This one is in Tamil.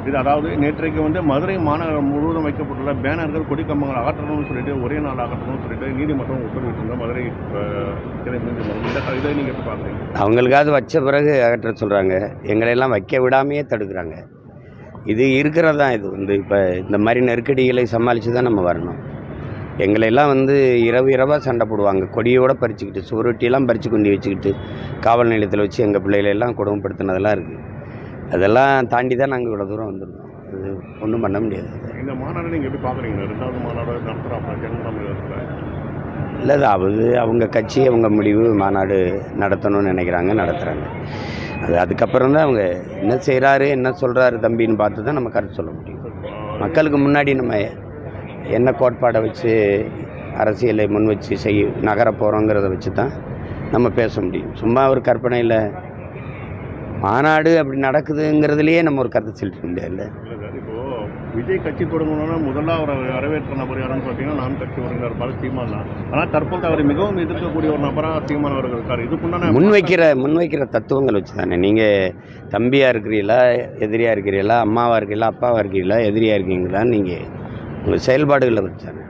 இது அதாவது நேற்றைக்கு வந்து மதுரை மாநகரம் முழுவதும் வைக்கப்பட்டுள்ள பேனர்கள் கொடி கம்பங்கள் அகற்றணும்னு சொல்லிட்டு ஒரே நாள் அகற்றணும்னு சொல்லிட்டு நீதிமன்றம் உத்தரவிட்டிருந்தோம். மதுரை கிளை நீதிமன்றம் இந்த இதை நீங்கள் எப்படி பார்க்குறீங்க? அவங்களுக்காவது வச்ச பிறகு அகற்ற சொல்கிறாங்க, எங்களையெல்லாம் வைக்க விடாமையே தடுக்கிறாங்க. இது இருக்கிறது தான். இது வந்து இப்போ இந்த மாதிரி நெருக்கடிகளை சமாளித்து தான் நம்ம வரணும். எங்களையெல்லாம் வந்து இரவாக சண்டை போடுவாங்க, கொடியோடு பறிச்சுக்கிட்டு சுவரொட்டியெல்லாம் பறித்து கொண்டு வச்சுக்கிட்டு காவல் நிலையத்தில் வச்சு எங்கள் பிள்ளைகளெல்லாம் கொடுமைப்படுத்தினதெல்லாம் இருக்குது. அதெல்லாம் தாண்டி தான் நாங்கள் இவ்வளோ தூரம் வந்துருக்கோம். அது ஒன்றும் பண்ண முடியாது. இந்த மாநாடு நீங்கள் எப்படி பார்க்குறீங்க? 2வது மாநாடு நடத்துகிறாங்க ஜனநாயகத்தில். இல்லை, அது அவங்க கட்சி அவங்க முடிவு. மாநாடு நடத்தணும்னு நினைக்கிறாங்க, நடத்துகிறாங்க. அதுக்கப்புறம் தான் அவங்க என்ன செய்கிறாரு என்ன சொல்கிறாரு தம்பின்னு பார்த்து தான் நம்ம கருத்து சொல்ல முடியும். மக்களுக்கு முன்னாடி நம்ம என்ன கோட்பாடை வச்சு அரசியலை முன் வச்சு நகர போகிறோங்கிறத வச்சு தான் நம்ம பேச முடியும். சும்மா ஒரு கற்பனையில் மாநாடு அப்படி நடக்குதுங்கிறதுலையே நம்ம ஒரு கருத்து சொல்லிட்டு முடியாது. இப்போது விஜய் கட்சி தொடங்கணும்னா முதல்ல அவரை வரவேற்ற நபர் யாருன்னு பார்த்தீங்கன்னா நான் கட்சி உறுப்பினர் சீமான் தான். ஆனால் தற்போது அவரை மிகவும் எதிர்க்கக்கூடிய ஒரு நபராக சீமான் அவர்கள் இருக்கார். இதுக்குண்டான முன்வைக்கிற தத்துவங்கள் வச்சு தானே. நீங்கள் தம்பியாக இருக்கிறீங்களா, எதிரியாக இருக்கிறீங்களா, அம்மாவாக இருக்கிறீங்களா, அப்பாவாக இருக்கிறீங்களா, எதிரியாக இருக்கீங்களா, நீங்கள் உங்கள் செயல்பாடுகளை வச்சாங்க.